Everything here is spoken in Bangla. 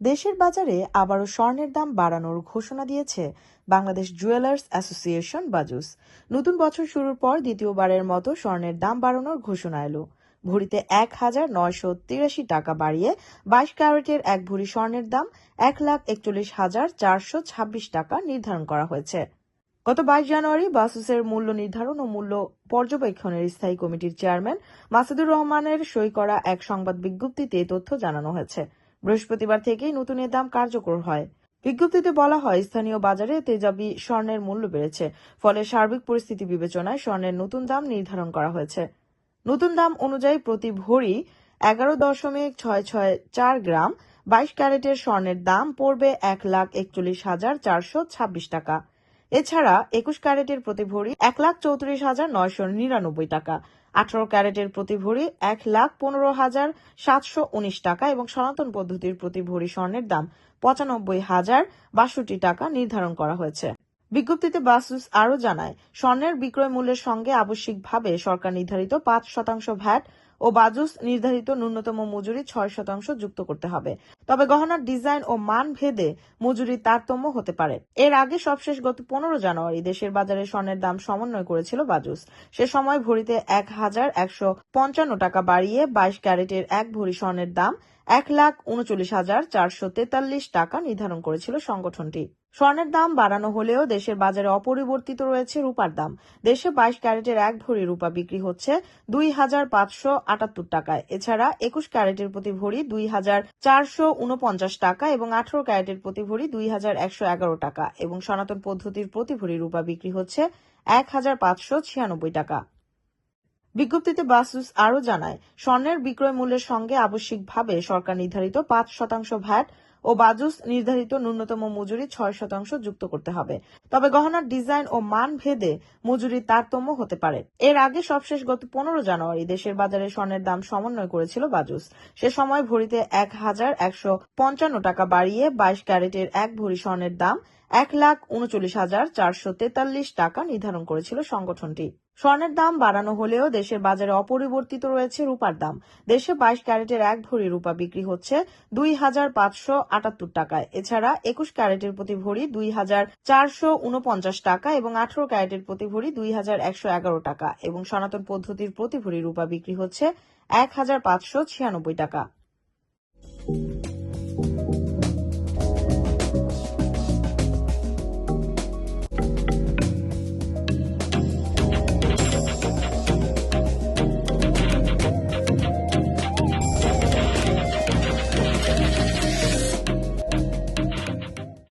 দেশের বাজারে আবারও স্বর্ণের দাম বাড়ানোর ঘোষণা দিয়েছে বাংলাদেশ জুয়েলার্স অ্যাসোসিয়েশন বাজুস। নতুন বছর শুরুর পর দ্বিতীয়বারের মতো স্বর্ণের দাম বাড়ানোর ঘোষণা এলো। ভরিতে ১,৯৮৩ বাড়িয়ে ২২ ক্যারেটের এক ভরি স্বর্ণের দাম ১,৪১,৪২৬ টাকা নির্ধারণ করা হয়েছে। গত ২২ জানুয়ারি বাসুসের মূল্য নির্ধারণ ও মূল্য পর্যবেক্ষণের স্থায়ী কমিটির চেয়ারম্যান মাসুদুর রহমানের সই করা এক সংবাদ বিজ্ঞপ্তিতে এ তথ্য জানানো হয়েছে। বৃহস্পতিবার থেকেই নতুন এ দাম কার্যকর হয়। বিজ্ঞপ্তিতে বলা হয়, স্থানীয় বাজারে তেজাবি স্বর্ণের মূল্য বেড়েছে, ফলে সার্বিক পরিস্থিতি বিবেচনায় স্বর্ণের নতুন দাম নির্ধারণ করা হয়েছে। নতুন দাম অনুযায়ী প্রতি ভরি ১১,৬৬৪ গ্রাম ২২ ক্যারেটের স্বর্ণের দাম পড়বে ১,৪১,৪২৬ টাকা। এছাড়া ২১ ক্যারেটের প্রতি ভরি ১,৩৪,৯৯৯ টাকা, ১৮ ক্যারেটের প্রতি ভরি ১,১৫,৭১৯ টাকা এবং সনাতন পদ্ধতির প্রতি ভরি স্বর্ণের দাম ৯৫,০৬২ টাকা নির্ধারণ করা হয়েছে। বিজ্ঞপ্তিতে বাসুস আরও জানায়, স্বর্ণের বিক্রয় মূল্যের সঙ্গে আবশ্যিকভাবে সরকার নির্ধারিত ৫% ভ্যাট ও বাজুস নির্ধারিত ন্যূনতম মজুরি ৬% যুক্ত করতে হবে। তবে গহনার ডিজাইন ও মান ভেদে মজুরির তারতম্য হতে পারে। এর আগে সবশেষ গত ১৫ জানুয়ারি দেশের বাজারে স্বর্ণের দাম সমন্বয় করেছিল বাজুস। সে সময় ভরিতে ১,১৫৫ টাকা বাড়িয়ে ২২ ক্যারেটের এক ভরি স্বর্ণের দাম ১,৩৯,৪৪৩ টাকা নির্ধারণ করেছিল সংগঠনটি। স্বর্ণের দাম বাড়ানো হলেও দেশের বাজারে অপরিবর্তিত রয়েছে রূপার দাম। দেশে ২২ ক্যারেটের এক ভরি রূপা বিক্রি হচ্ছে ২,৫৭৮ টাকায়। এছাড়া ২১ ক্যারেটের প্রতি ভরি ২,৪৪৯ টাকা এবং ১৮ ক্যারেটের প্রতি ভরি ২,১১১ টাকা এবং সনাতন পদ্ধতির প্রতি ভরি রূপা বিক্রি হচ্ছে ১,৫৯৬ টাকা। বিজ্ঞপ্তিতে বাসুস আরও জানায়, স্বর্ণের বিক্রয় মূল্যের সঙ্গে আবশ্যিকভাবে সরকার নির্ধারিত ৫% ভ্যাট ও বাজুস নির্ধারিত ন্যূনতম মজুরি ৬% যুক্ত করতে হবে। তবে গহনার ডিজাইন ও মান ভেদে মজুরির তারতম্য হতে পারে। এর আগে সবশেষ গত ১৫ জানুয়ারি দেশের বাজারে স্বর্ণের দাম সমন্বয় করেছিল বাজুস। সে সময় ভরিতে ১,১৫৫ টাকা বাড়িয়ে ২২ ক্যারেটের এক ভরি স্বর্ণের দাম ১,৩৯,৪৪৩ টাকা নির্ধারণ করেছিল সংগঠনটি। স্বর্ণের দাম বাড়ানো হলেও দেশের বাজারে অপরিবর্তিত রয়েছে রূপার দাম। দেশে ২২ ক্যারেটের এক ভরি রূপা বিক্রি হচ্ছে ২,৫৭৮ টাকায়। এছাড়া ২১ ক্যারেটের প্রতি ভরি ২,৪৪৯ টাকা এবং ১৮ ক্যারেটের প্রতি ভরি ২,১১১ টাকা এবং সনাতন পদ্ধতির প্রতি ভরি রূপা বিক্রি হচ্ছে ১,৫৯৬ টাকা।